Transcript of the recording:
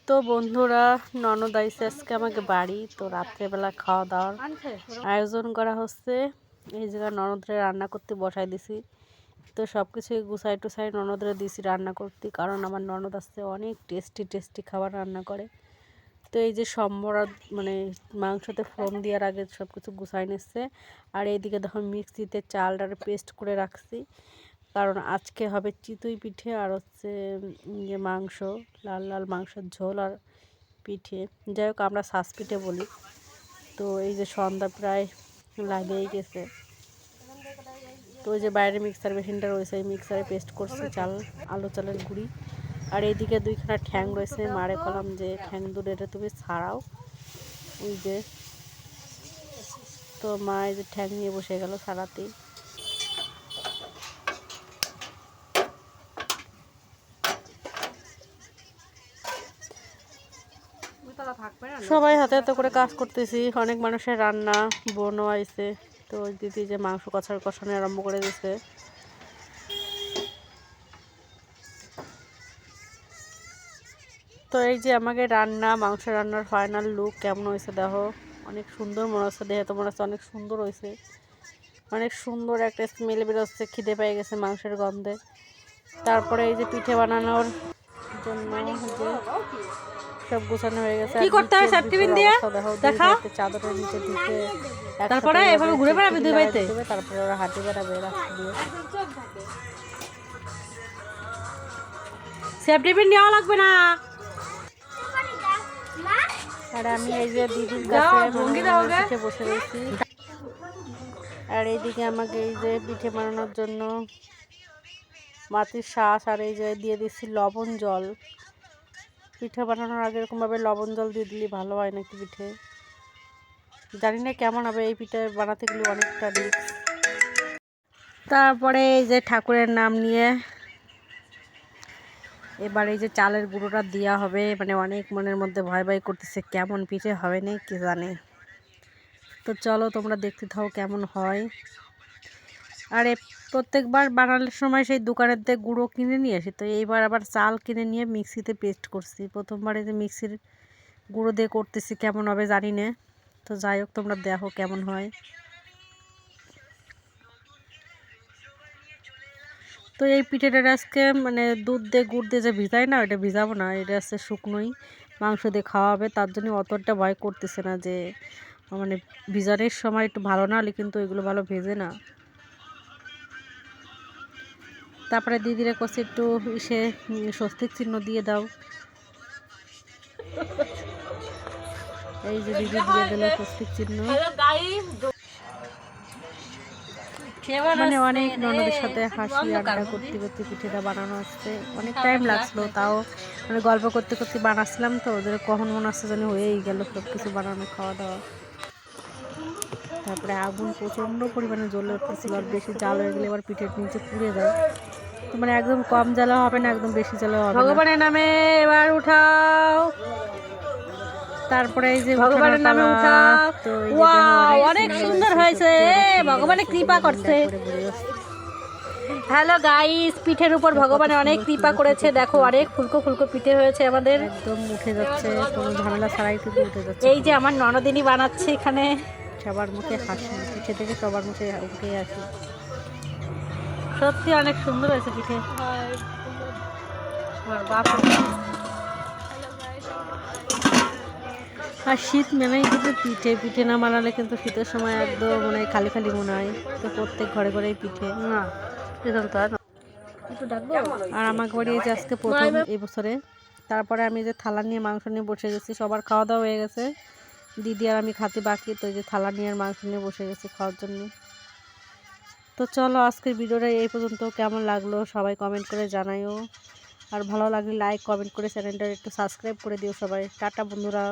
তো বন্ধুরা, ননদ আইসে আজকে আমাকে বাড়ি। তো রাত্রেবেলা খাওয়া দাওয়ার আয়োজন করা হচ্ছে। এই জায়গায় ননদরে রান্না করতে বসাই দিছি। তো সব কিছুই গুছাই টুছাই ননদরে দিছি রান্না করতে, কারণ আমার ননদ আসছে অনেক টেস্টি টেস্টি খাবার রান্না করে। তো এই যে সম্বরা মানে মাংসতে ফোড়ন দেওয়ার আগে সব কিছু গুছাই নিচ্ছে। আর এইদিকে দেখো মিক্সিতে চালটার পেস্ট করে রাখছি, কারণ আজকে হবে চিতই পিঠে আর হচ্ছে যে মাংস, লাল লাল মাংসের ঝোল আর পিঠে। যাই হোক, আমরা শ্বাস পিঠে বলি। তো এই যে সন্ধ্যা প্রায় লাগেই গেছে। তো ওই যে বাইরে মিক্সার মেশিনটা রয়েছে, এই মিক্সারে পেস্ট করছি চাল, আলু চালের গুঁড়ি। আর এইদিকে দুইখানা ঠ্যাং রয়েছে, মারে কলাম যে ঠ্যাং দুটো এটা তুমি ছাড়াও। ওই যে তো মা এই যে ঠ্যাং নিয়ে বসে গেল ছাড়াতেই। সবাই হাতে হাতে করে কাজ করতেছি, অনেক মানুষের রান্না, বোনও আইছে। তো ওই দিদি যে মাংস কষানো আরম্ভ করে দিছে। তো এই যে আমাকে রান্না, মাংস রান্নার ফাইনাল লুক কেমন হয়েছে দেখো। অনেক সুন্দর মনে হচ্ছে, দেখে তো মনে হচ্ছে অনেক সুন্দর হয়েছে। অনেক সুন্দর একটা স্মেল বেরোচ্ছে, খিদে পেয়ে গেছে মাংসের গন্ধে। তারপরে এই যে পিঠে বানানোর জন্য যে সব গোছানো হয়ে গেছে। কি করতে হবে সব টিফিন দিয়ে দেখা, চাদরের নিচে ঢুকে তারপরে এভাবে ঘুরে বেড়াবে দুই বাড়িতে, তারপরে ওরা হাঁটে বেড়াবে রাস্তা দিয়ে। সেফ টিফিন নেওয়া লাগবে না। আর আমি এই যে দিদির কাছে পিঠে বসে রয়েছি। আর এইদিকে আমাকে এই যে পিঠে বানানোর জন্য মাটির শাঁস আর এই যে দিয়ে দিচ্ছি লবণ জল। পিঠে বানানোর আগে এরকমভাবে লবণ জল দিয়ে দিলে ভালো হয় নাকি পিঠে, জানি না কেমন হবে। এই পিঠে বানাতে গেলে অনেকটা রিস্ক। তারপরে এই যে ঠাকুরের নাম নিয়ে এবার এই যে চালের গুঁড়োটা দেওয়া হবে, মানে অনেক মনের মধ্যে ভয় ভয় করতেছে কেমন পিঠে হবে না কি জানে। তো চলো তোমরা দেখতে থাও কেমন হয়। আর প্রত্যেকবার বানানোর সময় সেই দোকানের থেকে গুঁড়ো কিনে নিয়ে আসি, তো এইবার আবার চাল কিনে নিয়ে মিক্সিতে পেস্ট করছি। প্রথমবার এই যে মিক্সির গুঁড়ো দিয়ে করতেছি, কেমন হবে জানি না। তো যাই হোক, তোমরা দেখো কেমন হয়। তো এই পিঠেটা আজকে মানে দুধ দিয়ে গুড় দিয়ে যে ভিজাই না, এটা ভিজাবো না, এটা আজকে শুকনোই মাংস দিয়ে খাওয়া হবে। তার জন্য অতটা ভয় করতেছে না যে মানে ভিজানোর সময় একটু ভালো না হলে কিন্তু এগুলো ভালো ভেজে না। তারপরে দিদিরা কাছে একটু সে স্বস্তিক চিহ্ন দিয়ে দাও। এই যে দিদি দিয়ে দিল স্বস্তিক চিহ্ন। মানে অনেক ননদের সাথে হাসি আড্ডা করতে করতে পিঠেটা বানানো আসছে, অনেক টাইম লাগলো। তাও মানে গল্প করতে করতে বানাচ্ছিলাম, তো ওদের কখন মনে আসছে যেন হয়েই গেল সব কিছু বানানো, খাওয়া দাওয়া। তারপরে আগুন প্রচণ্ড পরিমাণে জ্বলে উঠতেছিল, আর বেশি জাল হয়ে গেলে এবার পিঠের নিচে পুড়ে যায়। তো মানে একদম কম জ্বালা হবে না, একদম বেশি জ্বালা হবে না। ভগবানের নামে এবার উঠাও। তারপরে এই যে ভগবানের নামে উঠাও। তো অনেক সুন্দর হয়েছে, ভগবানের কৃপা করছে। হ্যালো গাইস, পিঠের উপর ভগবানের অনেক কৃপা করেছে। দেখো অনেক ফুলকো ফুলকো পিঠে হয়েছে আমাদের, একদম উঠে যাচ্ছে, কোনো ঝামেলা ছাড়াই কিন্তু উঠে যাচ্ছে। এই যে আমার ননদিনী বানাচ্ছে এখানে। সবার মুখে হাসি, পিঠে থেকে সবার মুখে উঠে আসি। সত্যি অনেক সুন্দর হয়েছে পিঠে। আর শীত মেনেই কিন্তু পিঠে, পিঠে না বানালে কিন্তু শীতের সময় একদম মানে খালি খালি মনে হয়। তো প্রত্যেক ঘরে ঘরেই পিঠে। আর আমার বাড়ি এই যে আজকে প্রথম এই বছরে। তারপরে আমি যে থালা নিয়ে মাংস নিয়ে বসে গেছি, সবার খাওয়া দাওয়া হয়ে গেছে, দিদি আর আমি খাতে বাকি। তো এই যে থালা নিয়ে আর মাংস নিয়ে বসে গেছি খাওয়ার জন্য। তো চলো আজকের ভিডিওটা এই পর্যন্ত। কেমন লাগলো সবাই কমেন্ট করে জানাইও, আর ভালো লাগলে লাইক কমেন্ট করে চ্যানেলটা একটু সাবস্ক্রাইব করে দিও সবাই। টাটা বন্ধুরা।